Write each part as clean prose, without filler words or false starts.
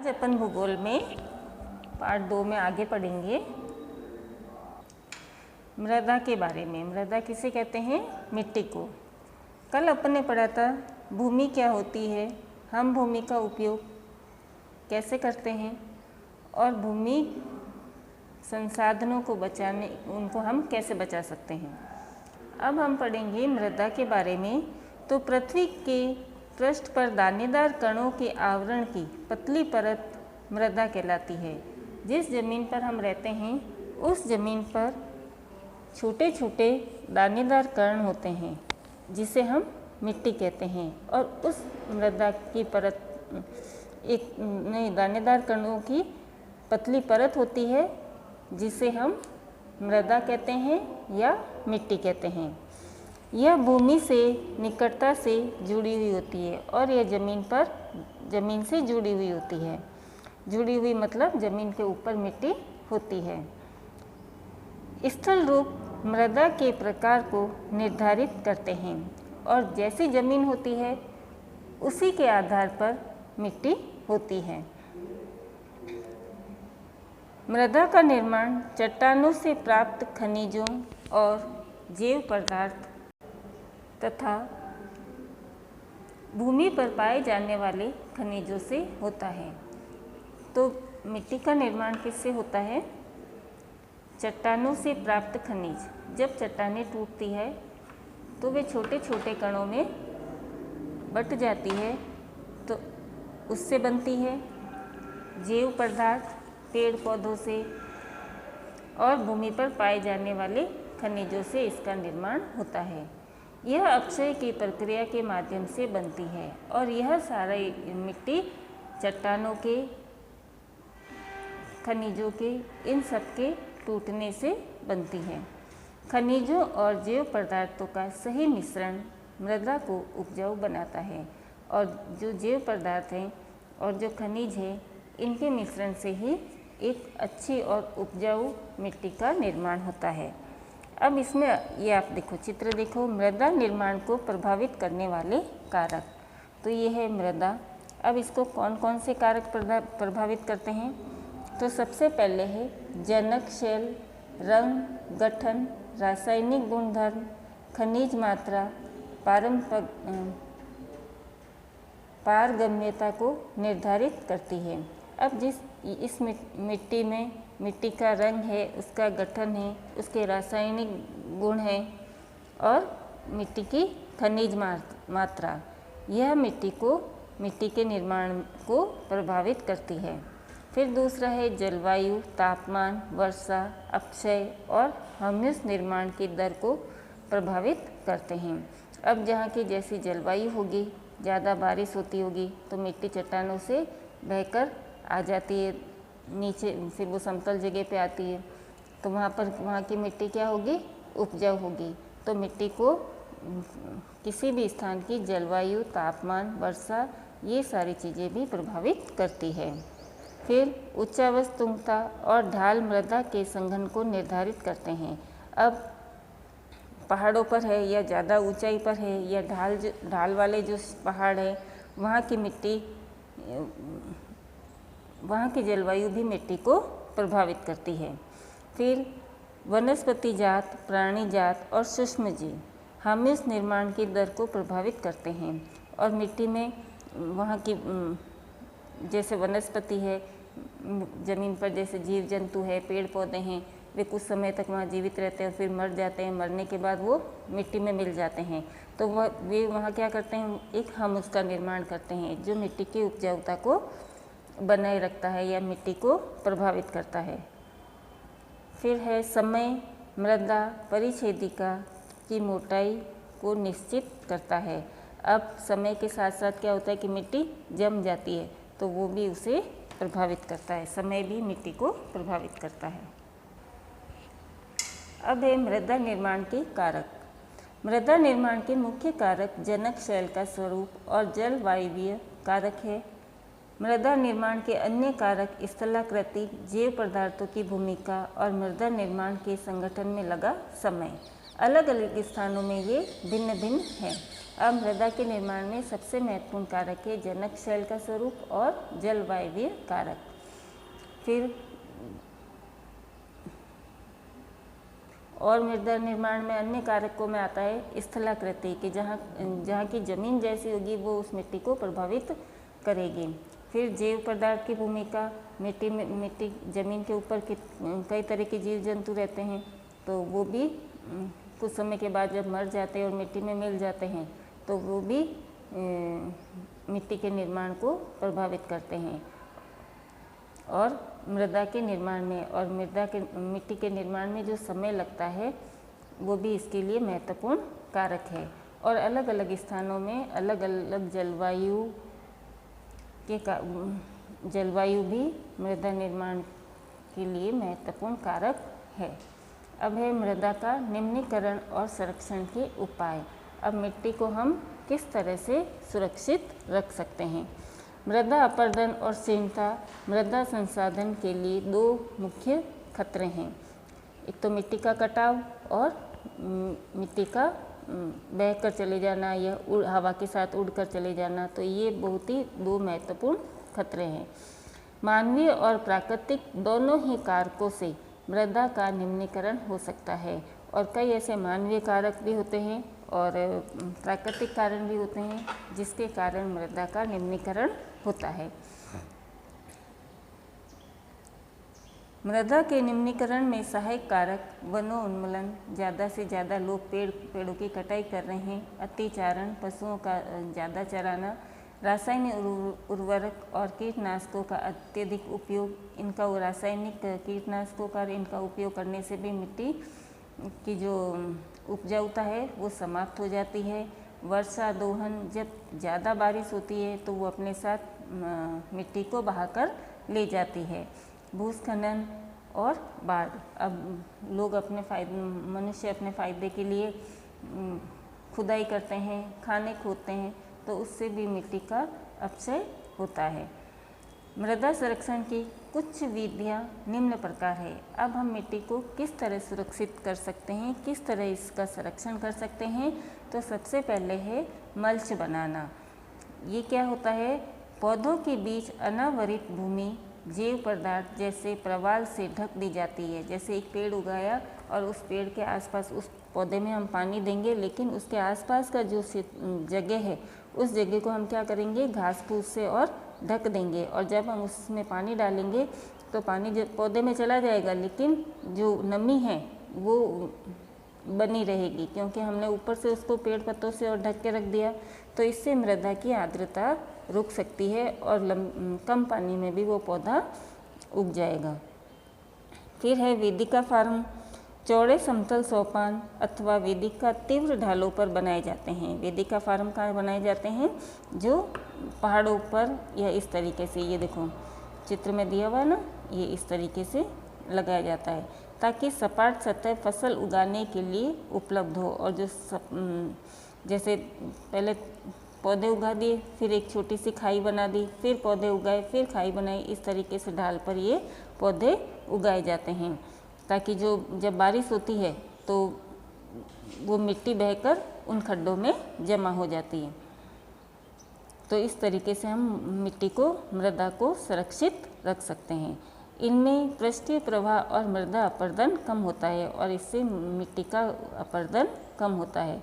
आज अपन भूगोल में पार्ट 2 में आगे पढ़ेंगे मृदा के बारे में। मृदा किसे कहते हैं? मिट्टी को। कल अपन ने पढ़ा था भूमि क्या होती है, हम भूमि का उपयोग कैसे करते हैं और भूमि संसाधनों को बचाने उनको हम कैसे बचा सकते हैं। अब हम पढ़ेंगे मृदा के बारे में। तो पृथ्वी के पृष्ठ पर दानेदार कणों के आवरण की पतली परत मृदा कहलाती है। जिस जमीन पर हम रहते हैं उस जमीन पर छोटे छोटे दानेदार कण होते हैं जिसे हम मिट्टी कहते हैं, और उस मृदा की परत दानेदार कणों की पतली परत होती है जिसे हम मृदा कहते हैं या मिट्टी कहते हैं। यह भूमि से निकटता से जुड़ी हुई होती है और यह जमीन से जुड़ी हुई होती है। जुड़ी हुई मतलब जमीन के ऊपर मिट्टी होती है। स्थल रूप मृदा के प्रकार को निर्धारित करते हैं और जैसी जमीन होती है उसी के आधार पर मिट्टी होती है। मृदा का निर्माण चट्टानों से प्राप्त खनिजों और जैव पदार्थ तथा भूमि पर पाए जाने वाले खनिजों से होता है। तो मिट्टी का निर्माण किससे होता है? चट्टानों से प्राप्त खनिज। जब चट्टानें टूटती है तो वे छोटे छोटे कणों में बट जाती है, तो उससे बनती है जैव पदार्थ पेड़ पौधों से और भूमि पर पाए जाने वाले खनिजों से इसका निर्माण होता है। यह अपक्षय की प्रक्रिया के माध्यम से बनती है और यह सारा मिट्टी चट्टानों के, खनिजों के, इन सब के टूटने से बनती है। खनिजों और जैव पदार्थों का सही मिश्रण मृदा को उपजाऊ बनाता है और जो जैव पदार्थ हैं और जो खनिज है इनके मिश्रण से ही एक अच्छी और उपजाऊ मिट्टी का निर्माण होता है। अब इसमें ये आप देखो, चित्र देखो, मृदा निर्माण को प्रभावित करने वाले कारक। तो ये है मृदा। अब इसको कौन कौन से कारक प्रभावित करते हैं? तो सबसे पहले है जनक शैल, रंग, गठन, रासायनिक गुणधर्म, खनिज मात्रा, पारगम्यता को निर्धारित करती है। अब इस मिट्टी में मिट्टी का रंग है, उसका गठन है, उसके रासायनिक गुण हैं और मिट्टी की खनिज मात्रा, यह मिट्टी के निर्माण को प्रभावित करती है। फिर दूसरा है जलवायु, तापमान, वर्षा, अपक्षय और ह्यूमस निर्माण की दर को प्रभावित करते हैं। अब जहाँ की जैसी जलवायु होगी, ज़्यादा बारिश होती होगी तो मिट्टी चट्टानों से बहकर आ जाती है, नीचे से वो समतल जगह पे आती है, तो वहाँ की मिट्टी क्या होगी? उपजाऊ होगी। तो मिट्टी को किसी भी स्थान की जलवायु, तापमान, वर्षा, ये सारी चीज़ें भी प्रभावित करती है। फिर उच्चावस्तुंगता और ढाल मृदा के संघन को निर्धारित करते हैं। अब पहाड़ों पर है या ज़्यादा ऊंचाई पर है या ढाल वाले जो पहाड़ है, वहाँ की मिट्टी, वहाँ की जलवायु भी मिट्टी को प्रभावित करती है। फिर वनस्पति जात, प्राणी जात और सूक्ष्मजीव ह्यूमस निर्माण की दर को प्रभावित करते हैं और मिट्टी में वहाँ की जैसे वनस्पति है, ज़मीन पर जैसे जीव जंतु है, पेड़ पौधे हैं, वे कुछ समय तक वहाँ जीवित रहते हैं और फिर मर जाते हैं। मरने के बाद वो मिट्टी में मिल जाते हैं, तो वे वहाँ क्या करते हैं? एक ह्यूमस का निर्माण करते हैं जो मिट्टी की उपजाऊता को बनाए रखता है या मिट्टी को प्रभावित करता है। फिर है समय, मृदा परिच्छेदिका की मोटाई को निश्चित करता है। अब समय के साथ साथ क्या होता है कि मिट्टी जम जाती है, तो वो भी उसे प्रभावित करता है। समय भी मिट्टी को प्रभावित करता है। अब है मृदा निर्माण के कारक। मृदा निर्माण के मुख्य कारक जनक शैल का स्वरूप और जलवायवीय कारक है। मृदा निर्माण के अन्य कारक स्थलाकृति, जैव पदार्थों की भूमिका और मृदा निर्माण के संगठन में लगा समय। अलग अलग स्थानों में ये भिन्न भिन्न हैं। अब मृदा के निर्माण में सबसे महत्वपूर्ण कारक है जनक शैल का स्वरूप और जलवायवीय कारक। फिर और मृदा निर्माण में अन्य कारकों में आता है स्थलाकृति कि जहाँ की जमीन जैसी होगी वो उस मिट्टी को प्रभावित करेगी। फिर जैव पदार्थ की भूमिका, मिट्टी जमीन के ऊपर कई तरह के जीव जंतु रहते हैं, तो वो भी कुछ समय के बाद जब मर जाते हैं और मिट्टी में मिल जाते हैं तो वो भी मिट्टी के निर्माण को प्रभावित करते हैं। और मृदा के निर्माण में और मिट्टी के निर्माण में जो समय लगता है वो भी इसके लिए महत्वपूर्ण कारक है। और अलग अलग स्थानों में अलग अलग जलवायु भी मृदा निर्माण के लिए महत्वपूर्ण कारक है। अब है मृदा का निम्नीकरण और संरक्षण के उपाय। अब मिट्टी को हम किस तरह से सुरक्षित रख सकते हैं। मृदा अपरदन और क्षीणता मृदा संसाधन के लिए दो मुख्य खतरे हैं। एक तो मिट्टी का कटाव और मिट्टी का बहकर चले जाना या हवा के साथ उड़कर चले जाना, तो ये बहुत ही दो महत्वपूर्ण खतरे हैं। मानवीय और प्राकृतिक दोनों ही कारकों से मृदा का निम्नीकरण हो सकता है और कई ऐसे मानवीय कारक भी होते हैं और प्राकृतिक कारण भी होते हैं जिसके कारण मृदा का निम्नीकरण होता है। मृदा के निम्नीकरण में सहायक कारक वनोन्मूलन, ज़्यादा से ज़्यादा लोग पेड़ों की कटाई कर रहे हैं, अतिचारण, पशुओं का ज़्यादा चराना, रासायनिक उर्वरक और कीटनाशकों का अत्यधिक उपयोग, इनका रासायनिक कीटनाशकों का इनका उपयोग करने से भी मिट्टी की जो उपजाऊता है वो समाप्त हो जाती है। वर्षा दोहन, जब ज़्यादा बारिश होती है तो वो अपने साथ मिट्टी को बहाकर ले जाती है। भूस्खलन और बाढ़, अब लोग मनुष्य अपने फ़ायदे के लिए खुदाई करते हैं, खाने खोदते हैं, तो उससे भी मिट्टी का अपक्षय होता है। मृदा संरक्षण की कुछ विधियाँ निम्न प्रकार है। अब हम मिट्टी को किस तरह सुरक्षित कर सकते हैं, किस तरह इसका संरक्षण कर सकते हैं, तो सबसे पहले है मल्च बनाना। ये क्या होता है, पौधों के बीच अनावरित भूमि जैव पदार्थ जैसे प्रवाल से ढक दी जाती है। जैसे एक पेड़ उगाया और उस पेड़ के आसपास उस पौधे में हम पानी देंगे, लेकिन उसके आसपास का जो जगह है उस जगह को हम क्या करेंगे, घास फूस से और ढक देंगे। और जब हम उसमें पानी डालेंगे तो पानी जब पौधे में चला जाएगा, लेकिन जो नमी है वो बनी रहेगी क्योंकि हमने ऊपर से उसको पेड़ पत्तों से और ढक के रख दिया। तो इससे मृदा की आर्द्रता रुक सकती है और कम पानी में भी वो पौधा उग जाएगा। फिर है वेदिका फार्म। चौड़े समतल सोपान अथवा वेदिका तीव्र ढालों पर बनाए जाते हैं। वेदिका फार्म कहाँ बनाए जाते हैं, जो पहाड़ों पर या इस तरीके से, ये देखो चित्र में दिया हुआ है ना, ये इस तरीके से लगाया जाता है ताकि सपाट सतह फसल उगाने के लिए उपलब्ध हो। और जो जैसे पहले पौधे उगा दिए, फिर एक छोटी सी खाई बना दी, फिर पौधे उगाए, फिर खाई बनाई, इस तरीके से ढाल पर ये पौधे उगाए जाते हैं ताकि जब बारिश होती है तो वो मिट्टी बहकर उन खड्डों में जमा हो जाती है। तो इस तरीके से हम मिट्टी को, मृदा को सुरक्षित रख सकते हैं। इनमें पृष्ठीय प्रवाह और मृदा अपरदन कम होता है और इससे मिट्टी का अपरदन कम होता है।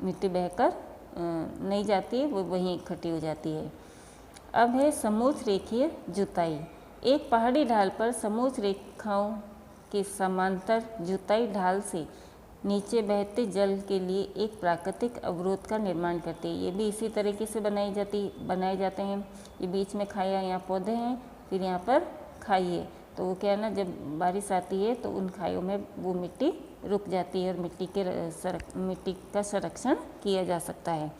मिट्टी बहकर नहीं जाती है, वो वहीं इकट्ठी हो जाती है। अब है समोच्च रेखीय जुताई। एक पहाड़ी ढाल पर समोच्च रेखाओं के समांतर जुताई ढाल से नीचे बहते जल के लिए एक प्राकृतिक अवरोध का निर्माण करती है। ये भी इसी तरीके से बनाए जाते हैं। ये बीच में खाया, यहाँ पौधे हैं, फिर यहाँ पर खाई है, तो वो क्या है ना, जब बारिश आती है तो उन खाइयों में वो मिट्टी रुक जाती है और मिट्टी का संरक्षण किया जा सकता है।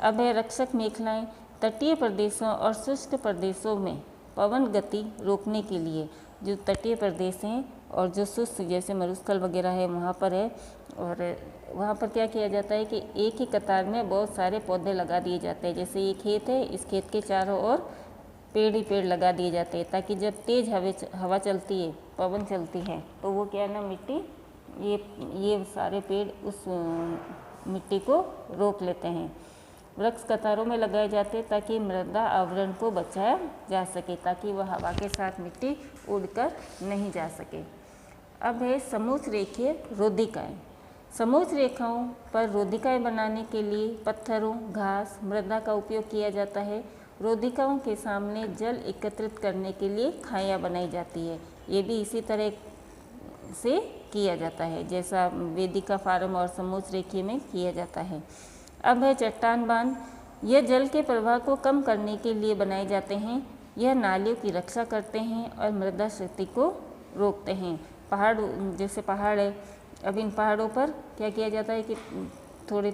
अब है रक्षक मेखलाएं। तटीय प्रदेशों और शुष्क प्रदेशों में पवन गति रोकने के लिए जो तटीय प्रदेश हैं और जो शुष्क जैसे मरुस्थल वगैरह है वहाँ पर है, और वहाँ पर क्या किया जाता है कि एक ही कतार में बहुत सारे पौधे लगा दिए जाते हैं। जैसे ये खेत है, इस खेत के चारों ओर पेड़ ही पेड़ लगा दिए जाते हैं ताकि जब तेज़ हवा चलती है, पवन चलती है, तो वो क्या है ना, मिट्टी ये सारे पेड़ उस मिट्टी को रोक लेते हैं। वृक्ष कतारों में लगाए जाते हैं ताकि मृदा आवरण को बचाया जा सके, ताकि वह हवा के साथ मिट्टी उड़कर नहीं जा सके। अब है समोच्च रेखीय रोधिकाएँ। समोच्च रेखाओं पर रोधिकाएँ बनाने के लिए पत्थरों, घास, मृदा का उपयोग किया जाता है। रोधिकाओं के सामने जल एकत्रित करने के लिए खाइयाँ बनाई जाती है। ये भी इसी तरह से किया जाता है जैसा वेदिका फार्म और समोच्च रेखीय में किया जाता है। अब है चट्टान बांध। यह जल के प्रवाह को कम करने के लिए बनाए जाते हैं। यह नालियों की रक्षा करते हैं और मृदा क्षति को रोकते हैं। पहाड़, जैसे पहाड़ है, अब इन पहाड़ों पर क्या किया जाता है कि थोड़े